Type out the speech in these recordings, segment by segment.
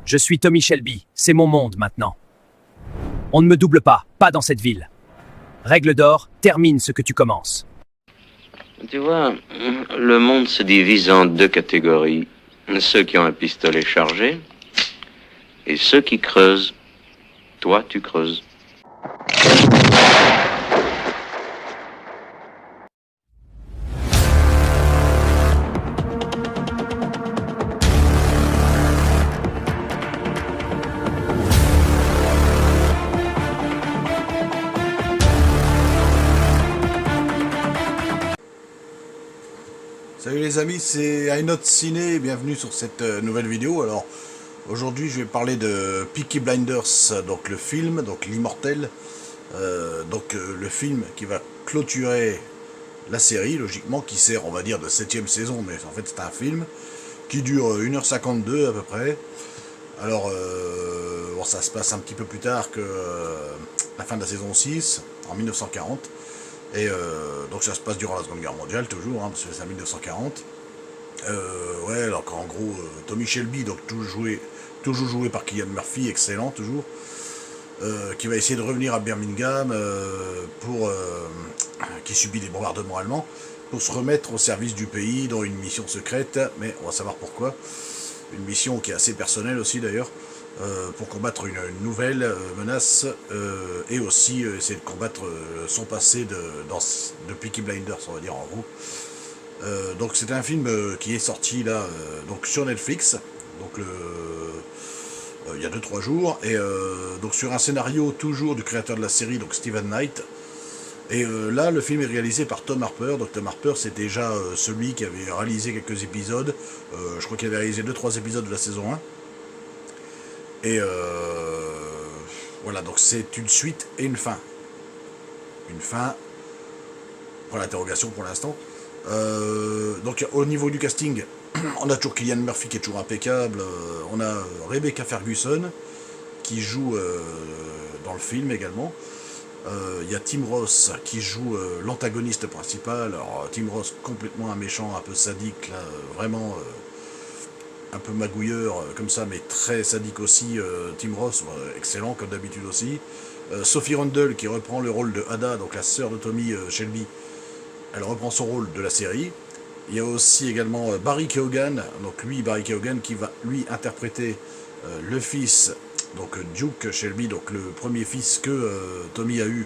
Je suis Tommy Shelby, c'est mon monde maintenant. On ne me double pas, pas dans cette ville. Règle d'or, termine ce que tu commences. Tu vois, le monde se divise en deux catégories. Ceux qui ont un pistolet chargé et ceux qui creusent. Toi, tu creuses. Salut les amis, c'est iNote Ciné, bienvenue sur cette nouvelle vidéo. Alors aujourd'hui je vais parler de Peaky Blinders, donc le film, donc l'immortel, le film qui va clôturer la série, logiquement, qui sert on va dire de 7ème saison, mais en fait c'est un film qui dure 1h52 à peu près. Alors bon, ça se passe un petit peu plus tard que la fin de la saison 6, en 1940. Et donc ça se passe durant la Seconde Guerre mondiale, toujours, hein, parce que c'est en 1940. Ouais, alors qu'en gros, Tommy Shelby, donc toujours joué par Cillian Murphy, excellent toujours, qui va essayer de revenir à Birmingham, qui subit des bombardements allemands, pour se remettre au service du pays dans une mission secrète, mais on va savoir pourquoi. Une mission qui est assez personnelle aussi d'ailleurs, pour combattre une nouvelle menace et aussi essayer de combattre son passé de Peaky Blinders, on va dire en gros. Donc c'est un film qui est sorti là donc sur Netflix, donc il y a 2-3 jours, et donc sur un scénario toujours du créateur de la série, donc Steven Knight. Et là, le film est réalisé par Tom Harper. Donc Tom Harper, c'est déjà celui qui avait réalisé quelques épisodes. Je crois qu'il avait réalisé 2-3 épisodes de la saison 1. Et voilà, donc c'est une suite et une fin. Une fin, pour l'interrogation pour l'instant. Donc au niveau du casting, on a toujours Cillian Murphy qui est toujours impeccable. On a Rebecca Ferguson qui joue dans le film également. Il y a Tim Ross qui joue l'antagoniste principal. Alors Tim Ross, complètement un méchant, un peu sadique, là, vraiment un peu magouilleur comme ça, mais très sadique aussi. Tim Ross, excellent comme d'habitude aussi. Sophie Rundle qui reprend le rôle de Ada, donc la sœur de Tommy Shelby. Elle reprend son rôle de la série. Il y a aussi également Barry Keoghan, donc Barry Keoghan qui va lui interpréter le fils, donc Duke Shelby, donc le premier fils que Tommy a eu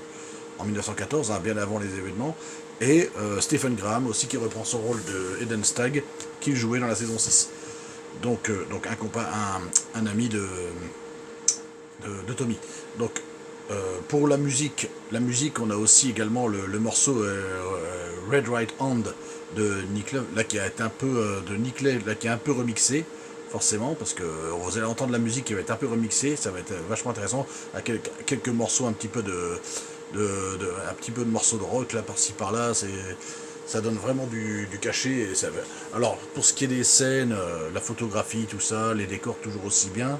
en 1914, hein, bien avant les événements, et Stephen Graham aussi qui reprend son rôle de Eden Stagg qu'il jouait dans la saison 6. Donc un ami de Tommy. Donc pour la musique, on a aussi également le morceau Red Right Hand de Nick Love, là qui a été un peu qui est un peu remixé, forcément, parce que vous allez entendre la musique qui va être un peu remixée, ça va être vachement intéressant, à quelques morceaux un petit peu de morceaux de rock là par-ci par-là, ça donne vraiment du cachet. Et alors pour ce qui est des scènes, la photographie, tout ça, les décors toujours aussi bien.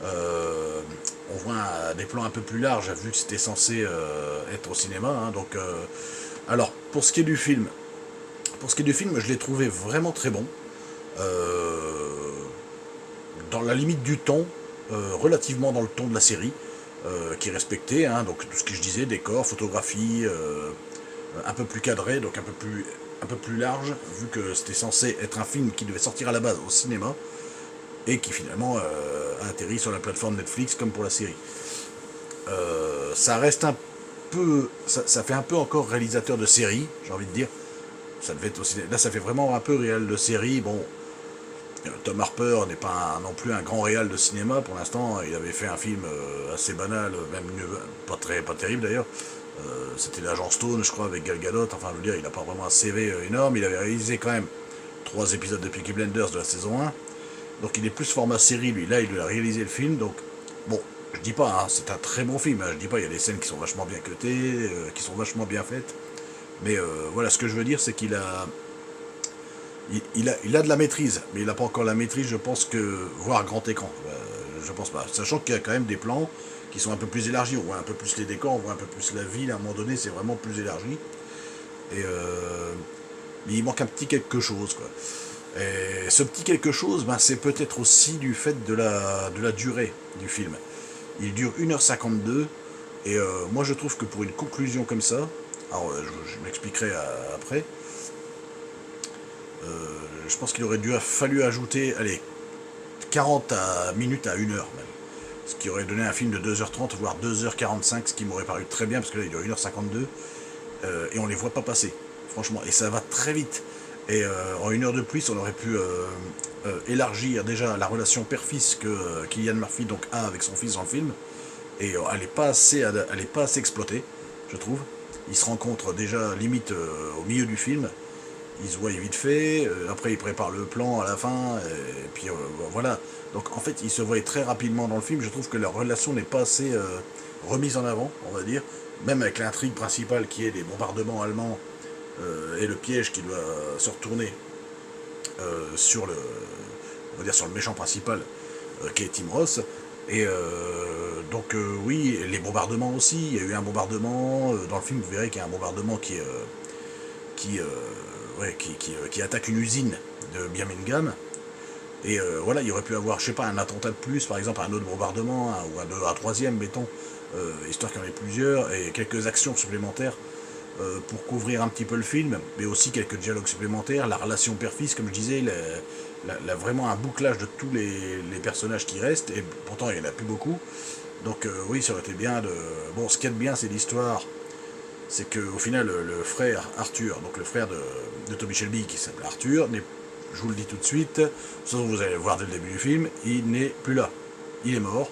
On voit des plans un peu plus larges, vu que c'était censé être au cinéma, hein, donc alors pour ce qui est du film, je l'ai trouvé vraiment très bon, dans la limite du ton, relativement dans le ton de la série, qui est respecté, hein, donc tout ce que je disais, décor, photographie, un peu plus cadré, donc un peu plus large, vu que c'était censé être un film qui devait sortir à la base au cinéma, et qui finalement a atterri sur la plateforme Netflix comme pour la série. Ça reste un peu, ça fait un peu encore réalisateur de série, j'ai envie de dire. Ça devait être aussi, là ça fait vraiment un peu réal de série. Bon, Tom Harper n'est pas non plus un grand réal de cinéma pour l'instant. Il avait fait un film assez banal, même pas terrible d'ailleurs. C'était l'agent Stone, je crois, avec Gal Gadot. Enfin, je veux dire, il n'a pas vraiment un CV énorme. Il avait réalisé quand même 3 épisodes de Peaky Blinders de la saison 1. Donc il est plus format série, lui. Là, il a réalisé le film. Donc, bon, je dis pas, hein, c'est un très bon film. Hein, je dis pas, il y a des scènes qui sont vachement bien cutées, qui sont vachement bien faites. Mais voilà, ce que je veux dire, c'est qu'il a... Il a de la maîtrise, mais il n'a pas encore la maîtrise, je pense, que voir grand écran. Je pense pas. Sachant qu'il y a quand même des plans qui sont un peu plus élargis. On voit un peu plus les décors, on voit un peu plus la ville. À un moment donné, c'est vraiment plus élargi. Et mais il manque un petit quelque chose, quoi. Et ce petit quelque chose, ben, c'est peut-être aussi du fait de la durée du film. Il dure 1h52, et moi je trouve que pour une conclusion comme ça, alors je m'expliquerai après, je pense qu'il aurait fallu ajouter, allez, 40 minutes à 1h même. Ce qui aurait donné un film de 2h30, voire 2h45, ce qui m'aurait paru très bien, parce que là il dure 1h52, et on les voit pas passer, franchement, et ça va très vite. Et en 1 heure de plus, on aurait pu élargir déjà la relation père-fils que Cillian Murphy donc, a avec son fils dans le film, et elle n'est pas assez exploitée, je trouve. Ils se rencontrent déjà limite au milieu du film, ils se voient vite fait, après ils préparent le plan à la fin, et puis voilà. Donc en fait, ils se voient très rapidement dans le film, je trouve que leur relation n'est pas assez remise en avant, on va dire, même avec l'intrigue principale qui est les bombardements allemands et le piège qui doit se retourner sur on va dire sur le méchant principal, qui est Tim Ross. Et donc oui, les bombardements aussi, il y a eu un bombardement, dans le film vous verrez qu'il y a un bombardement qui attaque une usine de Birmingham. Et voilà, il y aurait pu avoir, je sais pas, un attentat de plus, par exemple un autre bombardement, ou un troisième, mettons, histoire qu'il y en ait plusieurs, et quelques actions supplémentaires pour couvrir un petit peu le film, mais aussi quelques dialogues supplémentaires, la relation père-fils, comme je disais, vraiment un bouclage de tous les personnages qui restent, et pourtant il n'y en a plus beaucoup. Donc oui, ça aurait été bien de... Bon, ce qu'il y a de bien, c'est l'histoire, c'est qu'au final, le frère Arthur, donc le frère de Tommy Shelby, qui s'appelle Arthur, je vous le dis tout de suite, sauf que vous allez le voir dès le début du film, il n'est plus là. Il est mort.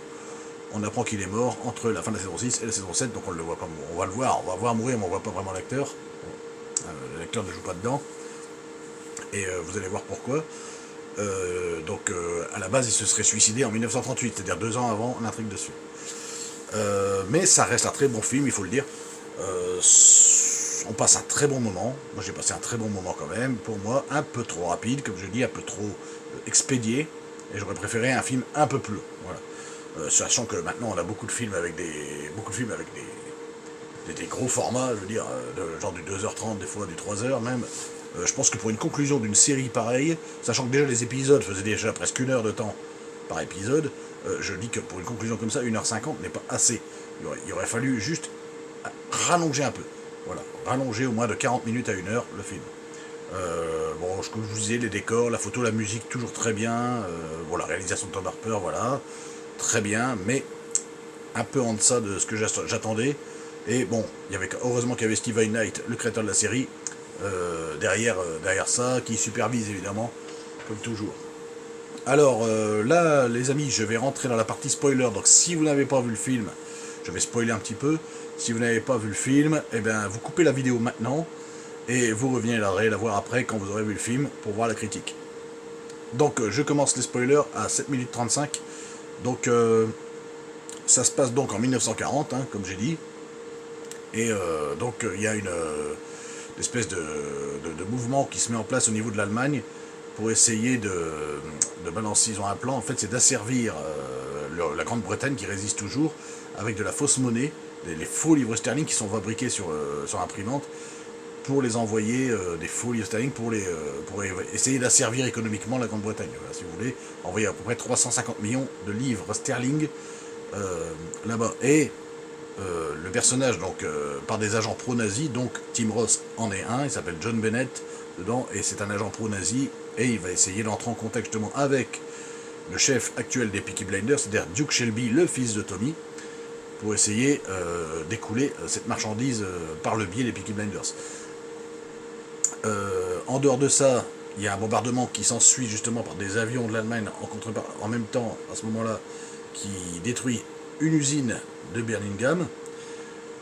On apprend qu'il est mort entre la fin de la saison 6 et la saison 7, donc on le voit pas, on va le voir mourir, mais on voit pas vraiment l'acteur. L'acteur ne joue pas dedans. Et vous allez voir pourquoi. Donc à la base, il se serait suicidé en 1938, c'est-à-dire 2 ans avant l'intrigue dessus. Mais ça reste un très bon film, il faut le dire. On passe un très bon moment. Moi, j'ai passé un très bon moment quand même. Pour moi, un peu trop rapide, comme je dis, un peu trop expédié. Et j'aurais préféré un film un peu plus long. Voilà. Sachant que maintenant, on a beaucoup de films avec des gros formats, je veux dire, genre du 2h30, des fois du 3h même. Je pense que pour une conclusion d'une série pareille, sachant que déjà les épisodes faisaient déjà presque 1 heure de temps par épisode, je dis que pour une conclusion comme ça, 1h50 n'est pas assez. Il aurait fallu juste rallonger un peu. Voilà, rallonger au moins de 40 minutes à 1 heure le film. Bon, comme je vous disais, les décors, la photo, la musique, toujours très bien. Bon, la réalisation de Tom Harper, voilà, très bien, mais un peu en deçà de ce que j'attendais. Et bon, heureusement qu'il y avait Steve Knight, le créateur de la série, derrière ça, qui supervise évidemment, comme toujours. Alors là, les amis, je vais rentrer dans la partie spoiler. Donc si vous n'avez pas vu le film, je vais spoiler un petit peu. Si vous n'avez pas vu le film, eh bien, vous coupez la vidéo maintenant et vous revenez la voir après quand vous aurez vu le film pour voir la critique. Donc je commence les spoilers à 7 minutes 35. Donc ça se passe donc en 1940, hein, comme j'ai dit. Et donc il y a une espèce de mouvement qui se met en place au niveau de l'Allemagne pour essayer de balancer. Ils ont un plan, en fait, c'est d'asservir la Grande-Bretagne qui résiste toujours avec de la fausse monnaie, les faux livres sterling qui sont fabriqués sur imprimante, pour les envoyer des faux livres sterling pour essayer d'asservir économiquement la Grande-Bretagne. Voilà, si vous voulez, envoyer à peu près 350 millions de livres sterling là-bas. Et le personnage, donc, par des agents pro-nazis, donc Tim Ross en est un, il s'appelle John Bennett dedans, et c'est un agent pro-nazi, et il va essayer d'entrer en contact justement avec le chef actuel des Peaky Blinders, c'est-à-dire Duke Shelby, le fils de Tommy, pour essayer d'écouler cette marchandise par le biais des Peaky Blinders. En dehors de ça, il y a un bombardement qui s'ensuit justement par des avions de l'Allemagne en même temps, à ce moment-là, qui détruit une usine de Birmingham.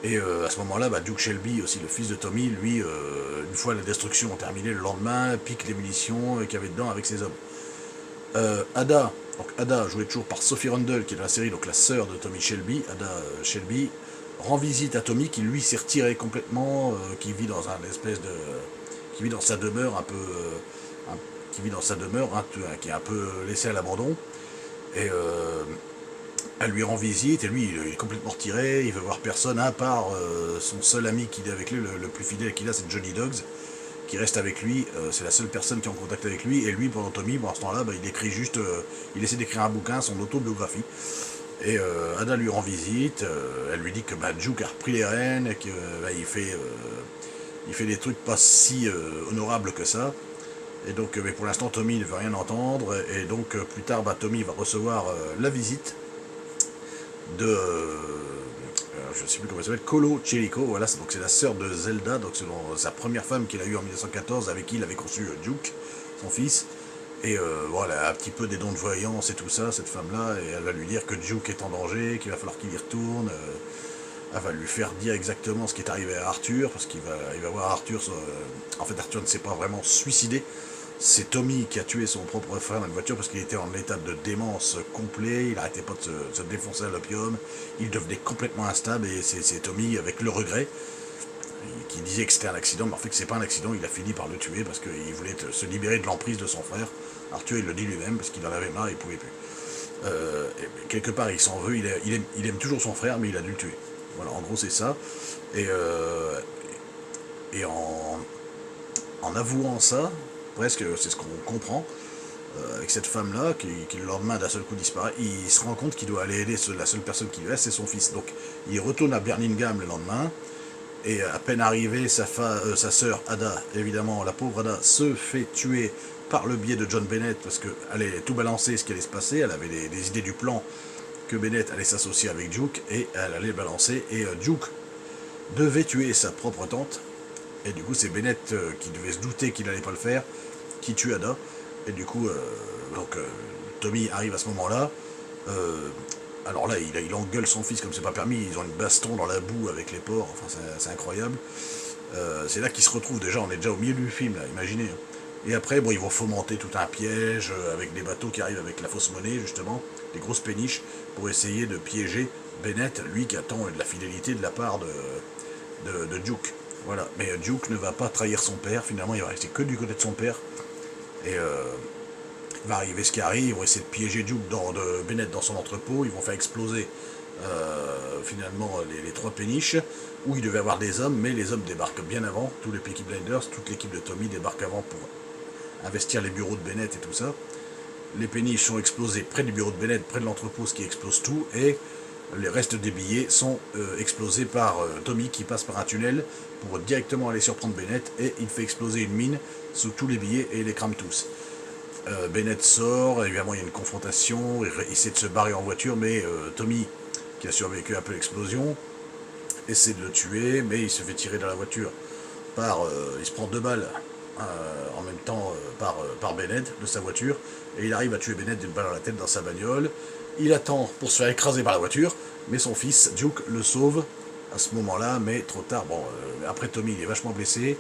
Et à ce moment-là, Duke Shelby, aussi le fils de Tommy, lui, une fois la destruction terminée, le lendemain, pique les munitions qu'il y avait dedans avec ses hommes. Ada, jouée toujours par Sophie Rundle, qui est dans la série, donc la sœur de Tommy Shelby, Ada Shelby, rend visite à Tommy, qui lui s'est retiré complètement, qui vit dans qui vit dans sa demeure un peu, qui est un peu laissé à l'abandon. Et elle lui rend visite, et lui, il est complètement retiré, il veut voir personne, à part son seul ami qui est avec lui, le plus fidèle qu'il a, c'est Johnny Dogs, qui reste avec lui, c'est la seule personne qui est en contact avec lui, et lui, pendant Tommy, pendant ce temps-là, il écrit juste, il essaie d'écrire un bouquin, son autobiographie, et Ada lui rend visite, elle lui dit que Duke a repris les rênes, et qu'il fait des trucs pas si honorables que ça, et donc, mais pour l'instant, Tommy ne veut rien entendre, et donc plus tard, Tommy va recevoir la visite de... je ne sais plus comment elle s'appelle, Colo Chelico, voilà, donc c'est la sœur de Zelda, donc c'est sa première femme qu'il a eue en 1914, avec qui il avait conçu Duke, son fils, et voilà, elle a un petit peu des dons de voyance et tout ça, cette femme-là, et elle va lui dire que Duke est en danger, qu'il va falloir qu'il y retourne, elle va lui faire dire exactement ce qui est arrivé à Arthur, parce qu'il va voir Arthur, en fait Arthur ne s'est pas vraiment suicidé, c'est Tommy qui a tué son propre frère dans une voiture parce qu'il était en état de démence complet, il n'arrêtait pas de se défoncer à l'opium, il devenait complètement instable et c'est Tommy, avec le regret, qui disait que c'était un accident, mais en fait que c'est pas un accident, il a fini par le tuer parce qu'il voulait se libérer de l'emprise de son frère. Arthur il le dit lui-même parce qu'il en avait marre, il pouvait plus. Et quelque part il s'en veut, il aime toujours son frère mais il a dû le tuer. Voilà, en gros c'est ça. Et en avouant ça, presque, c'est ce qu'on comprend, avec cette femme-là, qui le lendemain d'un seul coup disparaît, il se rend compte qu'il doit aller aider la seule personne qui lui reste, c'est son fils. Donc il retourne à Birmingham le lendemain, et à peine arrivé, sa sœur Ada, évidemment, la pauvre Ada, se fait tuer par le biais de John Bennett, parce qu'elle allait tout balancer ce qui allait se passer, elle avait des idées du plan que Bennett allait s'associer avec Duke, et elle allait le balancer, et Duke devait tuer sa propre tante, et du coup c'est Bennett qui devait se douter qu'il n'allait pas le faire, qui tue Ada, et du coup Tommy arrive à ce moment-là, alors là il engueule son fils comme c'est pas permis, ils ont une baston dans la boue avec les porcs, enfin c'est incroyable, c'est là qu'ils se retrouvent déjà, on est déjà au milieu du film là, imaginez, et après bon ils vont fomenter tout un piège avec des bateaux qui arrivent avec la fausse monnaie justement, des grosses péniches, pour essayer de piéger Bennett, lui qui attend de la fidélité de la part de Duke. Voilà, mais Duke ne va pas trahir son père, finalement il va rester que du côté de son père, et il va arriver ce qui arrive, ils vont essayer de piéger Duke de Bennett dans son entrepôt, ils vont faire exploser finalement les trois péniches, où il devait avoir des hommes, mais les hommes débarquent bien avant, tous les Peaky Blinders, toute l'équipe de Tommy débarque avant pour investir les bureaux de Bennett et tout ça. Les péniches sont explosées près du bureau de Bennett, près de l'entrepôt, ce qui explose tout, et les restes des billets sont explosés par Tommy qui passe par un tunnel pour directement aller surprendre Bennett, et il fait exploser une mine sous tous les billets et il les crame tous. Bennett sort, évidemment il y a une confrontation, il essaie de se barrer en voiture, mais Tommy, qui a survécu un peu l'explosion, essaie de le tuer, mais il se fait tirer dans la voiture il se prend 2 balles en même temps par Bennett de sa voiture, et il arrive à tuer Bennett d'une balle dans la tête dans sa bagnole. Il attend pour se faire écraser par la voiture, mais son fils, Duke, le sauve à ce moment-là, mais trop tard. Bon, après Tommy, il est vachement blessé,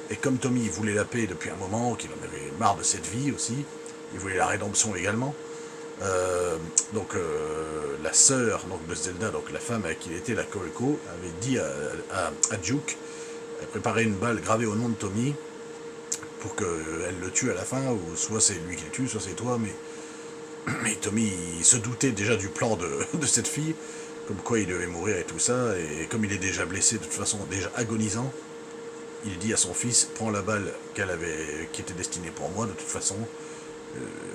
et comme Tommy voulait la paix depuis un moment, qu'il en avait marre de cette vie aussi, il voulait la rédemption également, la sœur de Zelda, donc la femme avec qui il était, la Colico, avait dit à Duke, elle préparait une balle gravée au nom de Tommy, pour qu'elle le tue à la fin, ou soit c'est lui qui le tue, soit c'est toi, mais Tommy il se doutait déjà du plan de cette fille, comme quoi il devait mourir et tout ça, et comme il est déjà blessé, de toute façon déjà agonisant, il dit à son fils, prends la balle qui était destinée pour moi de toute façon,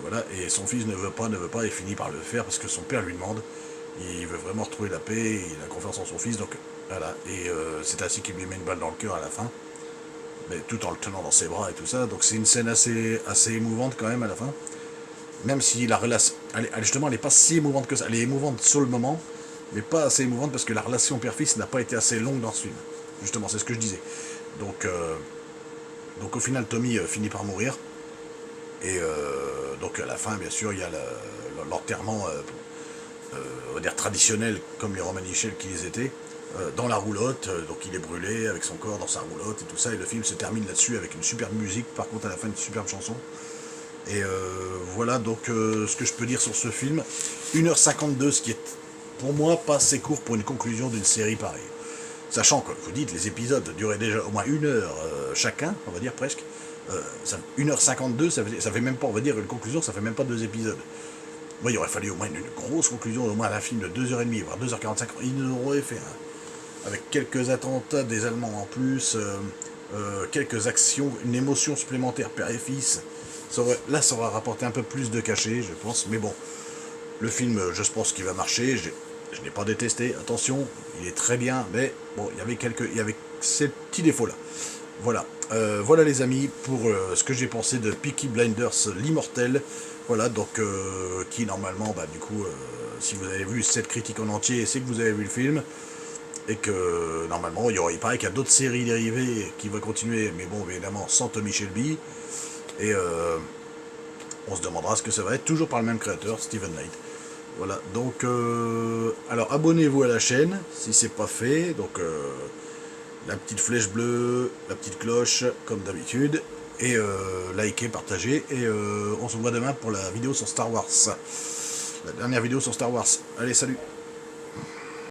voilà, et son fils ne veut pas, et finit par le faire parce que son père lui demande, il veut vraiment retrouver la paix, il a confiance en son fils, donc voilà, et c'est ainsi qu'il lui met une balle dans le cœur à la fin, mais tout en le tenant dans ses bras et tout ça, donc c'est une scène assez émouvante quand même à la fin, même si la relation, justement elle n'est pas si émouvante que ça, elle est émouvante sur le moment, mais pas assez émouvante parce que la relation père-fils n'a pas été assez longue dans ce film, justement, c'est ce que je disais, donc au final Tommy finit par mourir, et donc à la fin bien sûr il y a l'enterrement on va dire traditionnel comme les Romanichels qui les étaient, dans la roulotte, donc il est brûlé avec son corps dans sa roulotte et tout ça, et le film se termine là-dessus avec une superbe musique, par contre à la fin une superbe chanson, et voilà donc ce que je peux dire sur ce film, 1h52, ce qui est pour moi pas assez court pour une conclusion d'une série pareille, sachant que vous dites les épisodes duraient déjà au moins 1 heure chacun, on va dire presque, 1h52 ça fait même pas, on va dire une conclusion, ça fait même pas 2 épisodes. Moi, il aurait fallu au moins une grosse conclusion, au moins un film de 2h30, voire 2h45, ils nous auraient fait avec quelques attentats des Allemands en plus, quelques actions, une émotion supplémentaire père et fils. Là, ça aura rapporté un peu plus de cachet, je pense. Mais bon, le film, je pense qu'il va marcher. Je n'ai pas détesté, attention, il est très bien, mais bon, il y avait ces petits défauts-là. Voilà, voilà les amis, pour ce que j'ai pensé de Peaky Blinders, l'immortel. Voilà, donc, qui normalement, bah du coup, si vous avez vu cette critique en entier, c'est que vous avez vu le film. Et que normalement, il paraît qu'il y a d'autres séries dérivées qui vont continuer, mais bon, évidemment, sans Tommy Shelby. Et on se demandera ce que ça va être, toujours par le même créateur, Steven Knight. Voilà, donc, alors abonnez-vous à la chaîne, si c'est pas fait, donc la petite flèche bleue, la petite cloche, comme d'habitude, et likez, partagez, et on se voit demain pour la vidéo sur Star Wars. La dernière vidéo sur Star Wars. Allez, salut!